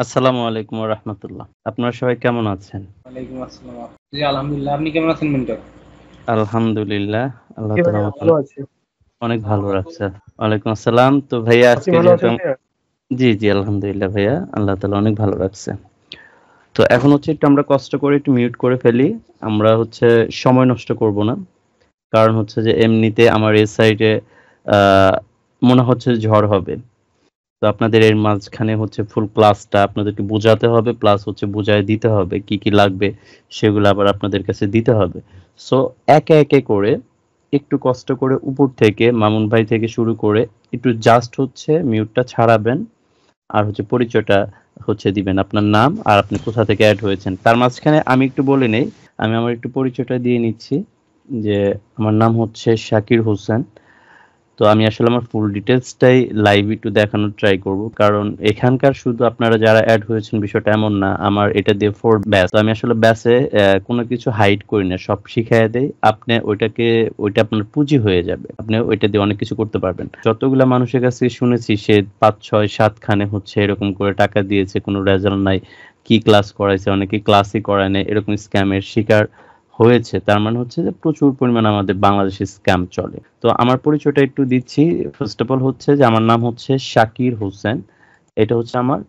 আসসালামু আলাইকুম ওয়া রাহমাতুল্লাহ। আপনারা সবাই কেমন আছেন? ওয়ালাইকুম আসসালাম। জি, আলহামদুলিল্লাহ। আপনি কেমন আছেন মিন্টু? আলহামদুলিল্লাহ। আল্লাহ জি তাআলা ভাইয়া আমাকে ভালো আছি। অনেক ভালো রাখছে। ওয়ালাইকুম আসসালাম। তো ভাইয়া আপনি আজকে ভালো যেহেতু আছেন ভাইয়া? জি, আলহামদুলিল্লাহ ভাইয়া। আল্লাহ তাআলা অনেক ভালো রাখছে। তো এখন হচ্ছে একটু আমরা কষ্ট করে একটু মিউট করে ফেলি। আমরা হচ্ছে সময় নষ্ট করব না। কারণ হচ্ছে যে এমনিতে আমার এই সাইডে আ মনে হচ্ছে ঝড় হবে। তো আপনাদের এর মাঝখানে হচ্ছে ফুল ক্লাসটা আপনাদেরকে বোঝাতে হবে প্লাস হচ্ছে বুঝায় দিতে হবে কি, কি লাগবে সেগুলো আবার আপনাদের কাছে দিতে হবে। সো একে করে একটু কষ্ট করে উপর থেকে মামুন ভাই থেকে শুরু করে একটু জাস্ট হচ্ছে মিউটটা ছাড়াবেন আর হচ্ছে পরিচয়টা হচ্ছে দিবেন। আপনার নাম আর আপনি কোথা থেকে এড হয়েছেন। তার মাঝখানে আমি একটু বলে নেই, আমি আমার একটু পরিচয়টা দিয়ে নিচ্ছি যে আমার নাম হচ্ছে শাকির হোসেন। তো আমি আসলে আমার ফুল ডিটেইলসটাই লাইভ একটু দেখানোর ট্রাই করব। কারণ এখানকার শুধু আপনারা যারা এড হয়েছেন বিষয়টা এমন না। আমার এটা দিয়ে 4 ব্যাচ। তো আমি আসলে ব্যাচে কোনো কিছু হাইড করি না। সব শিখাইয়া দেই। আপনি ওইটা আপনার পুঁজি হয়ে যাবে। আপনি ওইটা দিয়ে অনেক কিছু করতে পারবেন। যতগুলা মানুষের কাছে শুনেছি সে ৫, ৬, ৭ খানে হচ্ছে এরকম করে টাকা দিয়েছে, কোনো রেজাল্ট নাই। কি ক্লাস করাইছে, অনেকে ক্লাসই করায় নাই। এরকম স্ক্যামের শিকার হয়েছে। তার মানে হচ্ছে যে প্রচুর পরিমাণে আমাদের বাংলাদেশে স্ক্যাম চলে। তো আমার পরিচয়টা একটু দিচ্ছি। ফার্স্ট অফ অল হচ্ছে যে আমার নাম হচ্ছে শাকির হোসেন। এটা হচ্ছে আমার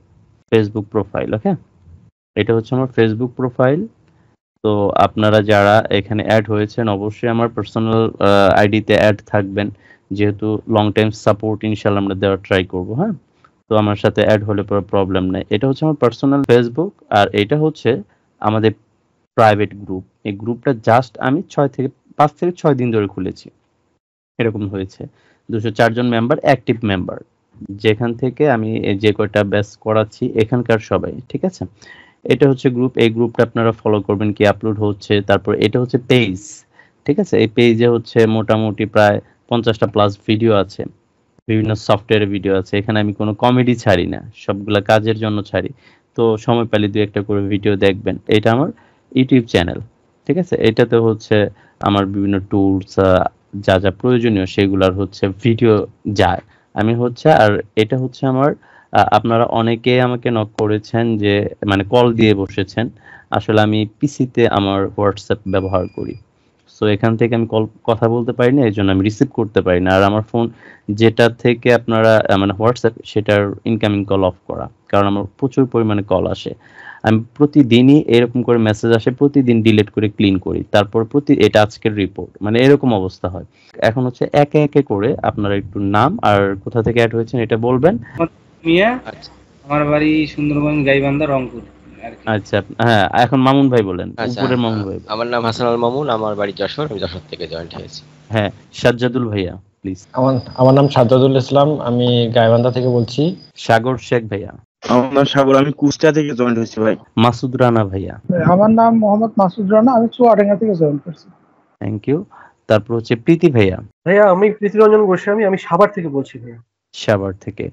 ফেসবুক প্রোফাইল। ওকে? এটা হচ্ছে আমার ফেসবুক প্রোফাইল। তো আপনারা যারা এখানে অ্যাড হয়েছেন অবশ্যই আমার পার্সোনাল আইডিতে অ্যাড থাকবেন। যেহেতু লং টাইম সাপোর্ট ইনশাআল্লাহ আমরা দেওয়ার ট্রাই করব, হ্যাঁ? তো আমার সাথে অ্যাড হলে পরে প্রবলেম নাই। এটা হচ্ছে আমার পার্সোনাল ফেসবুক আর এটা হচ্ছে আমাদের প্রাইভেট গ্রুপ। এই গ্রুপটা জাস্ট আমি ৫ থেকে ৬ দিন ধরে খুলেছি। এরকম হয়েছে। ২০৪ জন মেম্বার, অ্যাক্টিভ মেম্বার। যেখান থেকে আমি যে কয়টা ব্যাচ করাচ্ছি এখানকার সবাই। ঠিক আছে? এটা হচ্ছে গ্রুপ। এই গ্রুপটা আপনারা ফলো করবেন কি আপলোড হচ্ছে। তারপর এটা হচ্ছে পেজ। ঠিক আছে? এই পেজে হচ্ছে মোটামুটি প্রায় ৫০টা প্লাস ভিডিও আছে। বিভিন্ন সফটওয়্যারের ভিডিও আছে। এখানে আমি কোনো কমেডি ছাড়ি না। সবগুলা কাজের জন্য ছাড়ি। তো সময় পেলে ২ ১ টা করে ভিডিও দেখবেন। এটা আমার ইউটিউব চ্যানেল। ঠিক আছে? এটাতে হচ্ছে আমার বিভিন্ন টুলস যা প্রয়োজনীয় সেগুলার হচ্ছে ভিডিও যায়। আমি হচ্ছে আর এটা হচ্ছে আমার আপনারা অনেকেই আমাকে নক করেছেন যে মানে কল দিয়ে বসেছেন। আসলে আমি পিসিতে আমার WhatsApp ব্যবহার করি। সো এখান থেকে আমি কথা বলতে পারি না। এজন্য আমি রিসিভ করতে পারি না। আর আমার ফোন যেটা থেকে আপনারা মানে WhatsApp সেটার ইনকামিং কল অফ করা। কারণ আমার প্রচুর পরিমাণে কল আসে। আমি প্রতিদিনই এরকম করে মেসেজ আসে, প্রতিদিন ডিলিট করে ক্লিন করি। তারপর এটা আজকের রিপোর্ট। মানে এরকম অবস্থা হয়। এখন হচ্ছে একে করে আপনারা একটু নাম আর কোথা থেকে এড হয়েছেন এটা বলবেন। মিয়া, আচ্ছা আমার বাড়ি সুন্দরবন, গাইবান্ধা, রংপুর আর কি। আচ্ছা, হ্যাঁ, এখন মামুন ভাই বলেন। আচ্ছা উপরের মামুন ভাই বলেন। আমার নাম হাসান আল মামুন, আমার বাড়ি যশোর, আমি যশোর থেকে জয়েন্ট হয়েছি। হ্যাঁ, সাজ্জাদুল ভাইয়া প্লিজ। আমার নাম সাজ্জাদুল ইসলাম, আমি গাইবান্ধা থেকে বলছি। সাগর শেখ ভাইয়া। আমার নাম সাগর, আমি কুষ্টিয়া থেকে জয়েন্ট হয়েছি ভাই। মাসুদ রানা ভাইয়া। আমার নাম মোহাম্মদ মাসুদ রানা, আমি চুয়াডাঙ্গা থেকে জয়েন করছি। Thank you. তারপর হচ্ছে প্রীতি ভাইয়া। ভাইয়া আমি প্রীতিরঞ্জন গোস্বামী, আমি সাভার থেকে বলছি ভাইয়া। সাভার থেকে।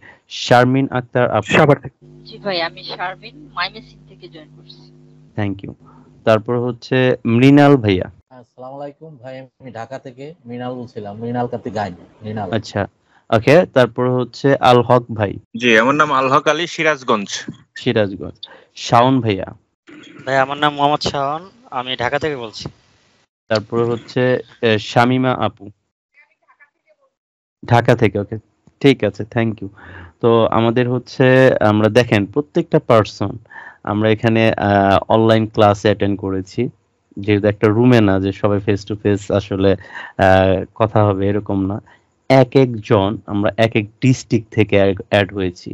শারমিন আক্তার আপু। সাভার থেকে। জি ভাই, আমি শারমিন ময়মনসিংহ থেকে জয়েন করছি। Thank you. তারপর হচ্ছে মৃণাল ভাইয়া। আসসালামু আলাইকুম ভাই, আমি ঢাকা থেকে মৃণাল বলছিলাম, মৃণাল কার্তিক গাইন মৃণাল। আচ্ছা, ওকে। তারপর হচ্ছে আল হক ভাই। জি, আমার নাম আল হক আলী, সিরাজগঞ্জ। সিরাজগঞ্জ। শাওন ভাইয়া। ভাই আমার নাম মোহাম্মদ শাওন, আমি ঢাকা থেকে বলছি। তারপর হচ্ছে শামিমা আপু। ঢাকা থেকে, ওকে, ঠিক আছে, থ্যাংক ইউ। তো আমাদের হচ্ছে আমরা দেখেন প্রত্যেকটা পার্সন আমরা এখানে অনলাইন ক্লাসে অ্যাটেন্ড করেছি। যেহেতু একটা রুমে না যে সবাই ফেস টু ফেস আসলে কথা হবে এরকম না। একজন আমরা এক ডিস্ট্রিক্ট থেকে অ্যাড হয়েছি।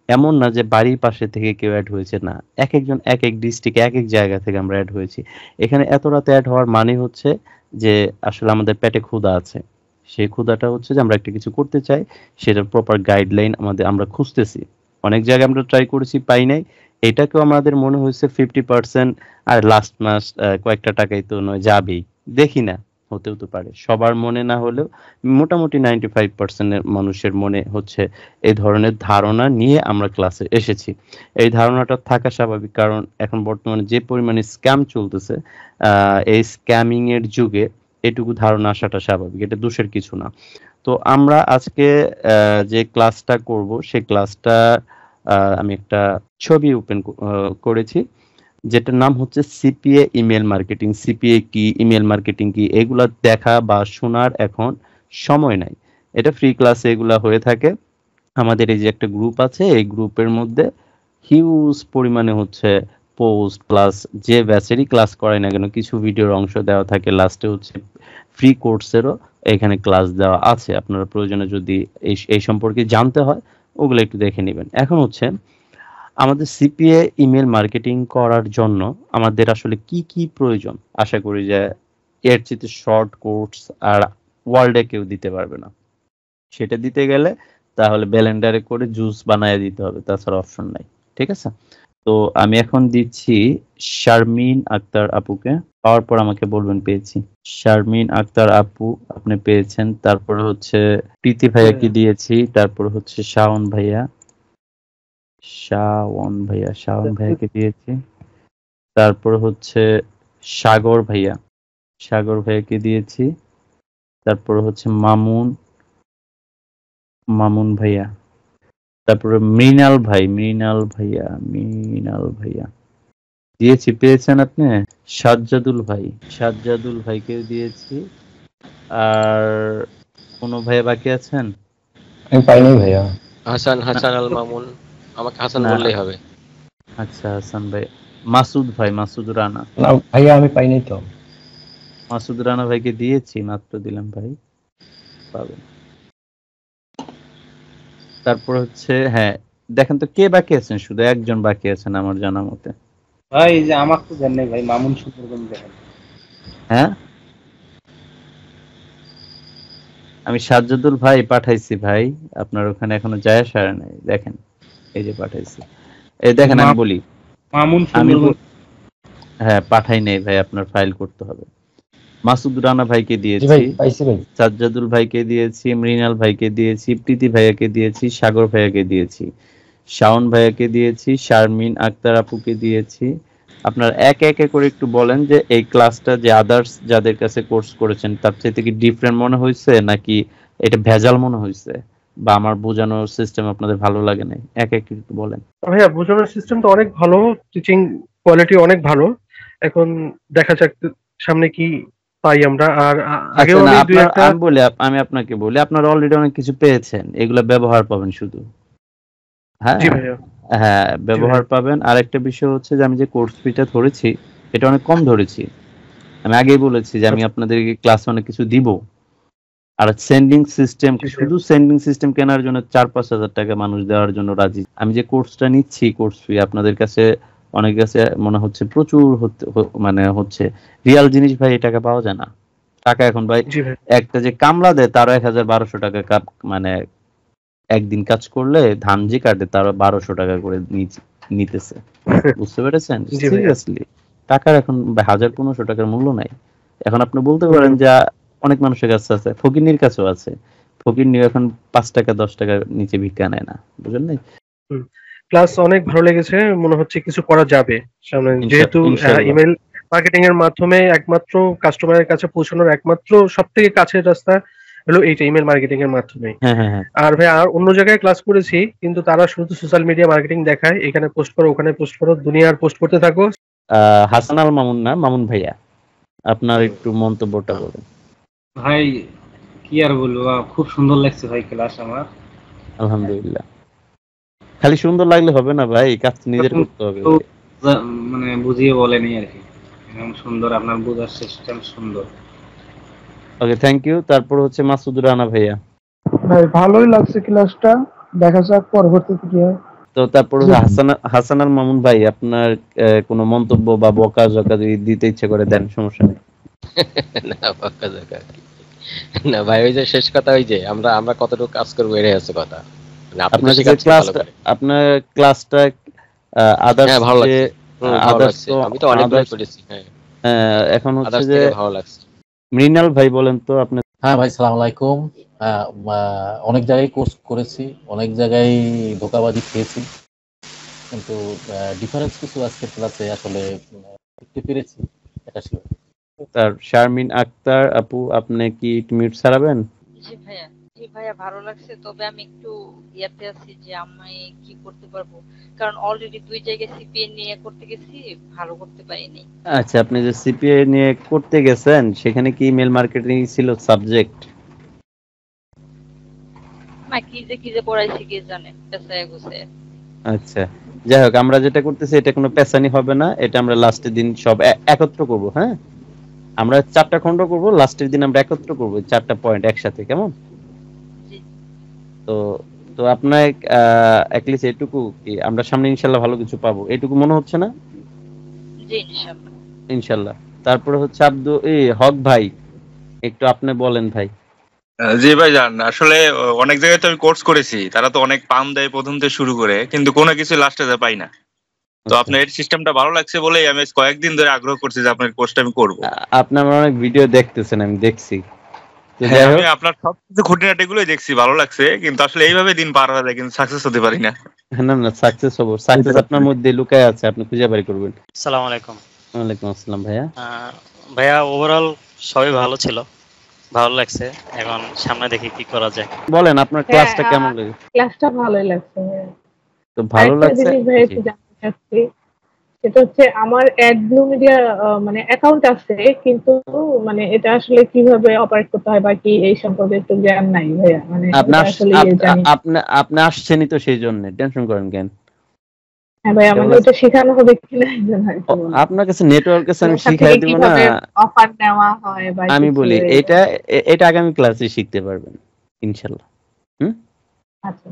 এমন না যে বাড়ির পাশে থেকে কেউ অ্যাড হয়েছে, না, একজন এক ডিস্ট্রিক্ট এক জায়গা থেকে আমরা অ্যাড হয়েছি। এখানে এত রাতে অ্যাড হওয়ার মানে হচ্ছে যে আসলে আমাদের পেটে ক্ষুধা আছে। সেই ক্ষুধাটা হচ্ছে যে আমরা একটা কিছু করতে চাই, সেটার প্রপার গাইডলাইন আমরা খুঁজতেছি। অনেক জায়গায় আমরা ট্রাই করেছি, পাই নাই। এটাকেও আমাদের মনে হয়েছে 50%, আর লাস্ট মাস কয়েকটা টাকাই তো নয়, যাবেই, দেখি না, হতেও তো পারে। সবার মনে না হলেও মোটামুটি 95% মানুষের মনে হচ্ছে এই ধরনের ধারণা নিয়ে আমরা ক্লাসে এসেছি। এই ধারণাটা থাকা স্বাভাবিক, কারণ এখন বর্তমানে যে পরিমাণে স্ক্যাম চলতেছে, এই স্ক্যামিং এর যুগে এটুকু ধারণা আসাটা স্বাভাবিক, এটা দোষের কিছু না। তো আমরা আজকে যে ক্লাসটা করব সেই ক্লাসটা আমি একটা ছবি ওপেন করেছি, যেটার নাম হচ্ছে সিপিএ ইমেল মার্কেটিং। সিপিএ কি, ইমেল মার্কেটিং কি, এগুলা দেখা বা শোনার এখন সময় নাই। এটা ফ্রি ক্লাসে এগুলা হয়ে থাকে। আমাদের এই যে একটা গ্রুপ আছে, এই গ্রুপের মধ্যে হিউজ পরিমাণে হচ্ছে পোস্ট, প্লাস যে ব্যাচেরই ক্লাস করায় না কেন কিছু ভিডিওর অংশ দেওয়া থাকে, লাস্টে হচ্ছে ফ্রি কোর্সেরও এখানে ক্লাস দেওয়া আছে। আপনারা প্রয়োজনে যদি এই সম্পর্কে জানতে হয় ওগুলো একটু দেখে নেবেন। এখন হচ্ছে আমাদের সিপিএ ইমেল মার্কেটিং করার জন্য আমাদের আসলে কি কি প্রয়োজন, আশা করি যে এর চেয়ে শর্ট কোর্স আর ওয়ার্ল্ডে কেউ দিতে পারবে না। সেটা দিতে গেলে তাহলে ব্লেন্ডারে করে জুস বানায় দিতে হবে, তাছাড়া অপশন নাই। ঠিক আছে, তো আমি এখন দিচ্ছি শারমিন আক্তার আপুকে। পাওয়ার পর আমাকে বলবেন পেয়েছি। শারমিন আক্তার আপু আপনি পেয়েছেন। তারপরে হচ্ছে প্রীতি ভাইয়াকে দিয়েছি। তারপর হচ্ছে শাওন ভাইয়াকে দিয়েছি। তারপর হচ্ছে সাগর ভাইয়াকে দিয়েছি। তারপর হচ্ছে মামুন ভাইয়া। তারপরে মৃণাল ভাইয়া দিয়েছি, পেয়েছেন আপনি। সাজ্জাদুল ভাইকে দিয়েছি। আর কোন ভাইয়া বাকি আছেন? আমি পাইনি ভাইয়া। হাসান আল মামুন, আমাকে হাসান না, বললেই হবে। আচ্ছা হাসান ভাই। মাসুদ রানা। না ভাইয়া আমি পাইনি তো। মাসুদ রানা ভাইকে দিয়েছি, মাত্র দিলাম ভাই, পাবেন। তারপর হচ্ছে হ্যাঁ, দেখেন তো কে বাকি আছেন, শুধু একজন বাকি আছেন আমার জানা মতে। ভাই এই যে আমার তো জানেন ভাই, মামুন সুন্দরবন দেখেন। হ্যাঁ, আমি সাজ্জাদুল ভাই পাঠাইছি ভাই, আপনার ওখানে এখনো যায় আসা নাই, দেখেন এই যে পাঠাইছি। এই দেখেন আমি বলি, মামুন আমি সুন্দরবন। হ্যাঁ পাঠাই নাই ভাই, আপনার ফাইল করতে হবে। মাসুদ রানা ভাইকে জি দিয়েছি, ভাই পাইছি ভাই। সাজ্জাদুল ভাইকে দিয়েছি, মৃণাল ভাইকে দিয়েছি, প্রীতি ভাইয়াকে দিয়েছি, সাগর ভাইয়াকে দিয়েছি, শাওন ভাইয়াকে দিয়েছি, শারমিন আক্তার আপুকে দিয়েছি। আপনার একে করে একটু বলেন যে এই ক্লাসটা যে আদার্স যাদের কাছে কোর্স করেছেন তার থেকে কি ডিফারেন্ট মনে হয়েছে, নাকি এটা ভেজাল মনে হয়েছে, বা আমার বোঝানোর সিস্টেম আপনাদের ভালো লাগে নাই, একে একটু বলেন। ভাইয়া বোঝানোর সিস্টেমটা অনেক ভালো, টিচিং কোয়ালিটি অনেক ভালো। এখন দেখা যাক সামনে কি পাই আমরা। আর আগেও আচ্ছা না, আমি দুই আপনার একটা আমি আপনাকে বলি, আপনারা অলরেডি অনেক কিছু পেয়েছেন, এগুলো ব্যবহার পাবেন শুধু। হ্যাঁ জি ভাইয়া। হ্যাঁ, ব্যবহার পাবেন। আর একটা বিষয় হচ্ছে যে আমি যে কোর্স ফিটা ধরেছি এটা অনেক কম ধরেছি। আমি আগেই বলেছি যে আমি আপনাদেরকে ক্লাসে অনেক কিছু দিব। আর সেন্ডিং সিস্টেম, শুধু সেন্ডিং সিস্টেম কেনার জন্য 4-5 হাজার টাকা মানুষ দেওয়ার জন্য রাজি। আমি যে কোর্সটা নিচ্ছি, কোর্স ফি আপনাদের কাছে অনেক কাছে মনে হচ্ছে প্রচুর মানে হচ্ছে রিয়াল জিনিস ভাই, এই টাকা পাওয়া যায় না। টাকা এখন ভাই জি ভাই। একটা যে কামলা দেয় তারও 1,1200 টাকা মানে একদিন কাজ করলে ধান যে কাটে তারও 1200 টাকা করে নিতেছে। বুঝতে পেরেছেন? জি ভাইয়া। সিরিয়াসলি টাকার এখন 1,000-1,500 টাকার মূল্য নাই। এখন আপনি বলতে পারেন যে অনেক মানুষের কাছে আছে, ফকিন্নির কাছেও আছে। ফকিন্নি এখন 5 টাকা 10 টাকার নিচে ভিক্ষা নেয় না, বুঝলেন নাই? ক্লাস অনেক ভালো লেগেছে, মনে হচ্ছে কিছু করা যাবে সামনে, যেহেতু ইনশাআল্লাহ। ইমেল মার্কেটিং এর মাধ্যমে একমাত্র কাস্টমারের কাছে পৌঁছানোর একমাত্র সব থেকে কাছের রাস্তা হলো এইটা, ইমেল মার্কেটিং এর মাধ্যমে। হ্যাঁ। আর ভাই আর অন্য জায়গায় ক্লাস করেছি, কিন্তু তারা শুধু সোশ্যাল মিডিয়া মার্কেটিং দেখায়, এখানে পোস্ট করো ওখানে পোস্ট করো, দুনিয়ার পোস্ট করতে থাকো। হাসান আল মামুন না, মামুন ভাইয়া, আপনার একটু মন্তব্যটা বলেন। ভাই কি আর বলবো, খুব সুন্দর লাগছে ভাই ক্লাস আমার। আলহামদুলিল্লাহ। খালি সুন্দর লাগলে হবে না ভাই, কাজ নিজের করতে হবে। তো মানে বুঝিয়ে বলেনি আর কি, এরকম সুন্দর আপনার বোঝার সিস্টেম সুন্দর। ওকে, থ্যাংক ইউ। তারপর হচ্ছে মাসুদ রানা ভাইয়া। ভাই ভালোই লাগছে ক্লাসটা, দেখা যাক পরবর্তীতে কি হয়। তো তারপর হাসান আল মামুন ভাই, আপনার কোনো মন্তব্য বা বকা-ঝকা যদি দিতে ইচ্ছে করে দেন, সমস্যা নেই। না বকাঝকা কি। না ভাই, ওই যে শেষ কথা, ওই যে আমরা কতটুকু কাজ করবো এটাই হচ্ছে কথা। মানে আপনি তো আপনার শেখাচ্ছেন ভালো করে। আপনার ক্লাসটা আদার্স হ্যাঁ ভালো যে লাগছে। ভালো আদার্স লাগছে, আমি তো অনেকগুলো করেছি। হ্যাঁ, এখন হচ্ছে আদার্স যে থেকে ভালো লাগছে। মৃণাল ভাই বলেন তো আপনি। হ্যাঁ ভাই, সালাম আলাইকুম। অনেক জায়গায় কোর্স করেছি, অনেক জায়গায় ধোঁকাবাজি খেয়েছি, কিন্তু ডিফারেন্স কিছু আজকের ক্লাসে আসলে শিখতে পেরেছি, এটা শিওর। তার শারমিন আক্তার আপু, আপনি কি মিউট ছাড়াবেন? জি ভাইয়া, জি ভাইয়া ভালো লাগছে, তবে আমি একটু ইয়াতে আছি যে আমি কি করতে পারবো, কারণ অলরেডি 2 জায়গায় সিপিএ নিয়ে করতে গেছি, ভালো করতে পারিনি। আচ্ছা, আপনি যে সিপিএ নিয়ে করতে গেছেন সেখানে কি ইমেল মার্কেটিং ছিল সাবজেক্ট? না, কি যে পড়াইছি কে জানে, পেছায় গুছে। আচ্ছা, যাই হোক, আমরা যেটা করতেছি এটা কোনো পেছানি হবে না, এটা আমরা লাস্টের দিন সব একত্র করব। হ্যাঁ, আমরা 4টা খণ্ড করব, লাস্টের দিন আমরা একত্র করব 4টা পয়েন্ট একসাথে, কেমন? জি তো তো আপনার অ্যাটলিস্ট এটুকু কি আমরা সামনে ইনশাল্লাহ ভালো কিছু পাবো, এটুকু মনে হচ্ছে না? জি ইনশাআল্লাহ। ইনশাল্লাহ। তারপরে হচ্ছে হক ভাই, একটু আপনি বলেন ভাই। জি ভাই জান, আসলে অনেক জায়গায় তো আমি কোর্স করেছি, তারা তো অনেক পাম দেয় প্রথম থেকে শুরু করে, কিন্তু কোনো কিছু লাস্টে পাই না। তো আচ্ছা, আপনার এই সিস্টেমটা ভালো লাগছে বলেই আমি কয়েকদিন ধরে আগ্রহ করছি যে আপনার কোর্সটা আমি করব। আপনি আমার অনেক ভিডিও দেখতেছেন, আমি দেখছি। তো হ্যাঁ, যাই আমি হোক, আপনার সবকিছু খুঁটিনাটি গুলোই দেখছি, ভালো লাগছে, কিন্তু আসলে এইভাবে দিন পার হয়ে যায়, কিন্তু সাকসেস হতে পারি না। না না, সাকসেস হবো, সাকসেস আপনার মধ্যে লুকায় আছে, আপনি খুঁজে বের করবেন। আসসালামু আলাইকুম। ওয়ালাইকুম আসসালাম ভাইয়া। ভাইয়া ওভারঅল সবই ভালো ছিল, ভালো লাগছে। এখন সামনে দেখি কি করা যায়। বলেন আপনার হ্যাঁ, ক্লাসটা কেমন লাগে? ক্লাসটা ভালোই লাগছে। তো ভালো আরেকটা লাগছে। জিনিস ভাই জি, একটু জানতে চাচ্ছি, সেটা হচ্ছে আমার অ্যাডব্লু মিডিয়া মানে অ্যাকাউন্ট আছে, কিন্তু মানে এটা আসলে কিভাবে অপারেট করতে হয় বা কি এই সম্পর্কে একটু জ্ঞান নাই ভাইয়া, মানে আপনি এটা আসলে জানি না। আপনি আসছেনই তো, সেই জন্য টেনশন করেন কেন? হ্যাঁ ভাইয়া, মানে ওটা শেখানো হবে কিনা এই জন্য আর কি বললাম। আপনার কাছে নেটওয়ার্ক আছে, আমি ওখান শিখাই থেকে দিব না? কিভাবে অফার নেওয়া হয় বা আমি কিছু বলি, এটা আগামী ক্লাসে শিখতে পারবেন ইনশাল্লাহ। হুম, আচ্ছা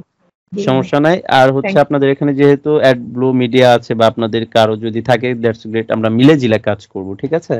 জি ভাই, সমস্যা নাই। আর হচ্ছে থ্যাংক আপনাদের এখানে যেহেতু অ্যাড ব্লু মিডিয়া আছে, বা আপনাদের কারো যদি থাকে, দ্যাটস গ্রেট, আমরা মিলে জিলে কাজ করব, ঠিক আছে?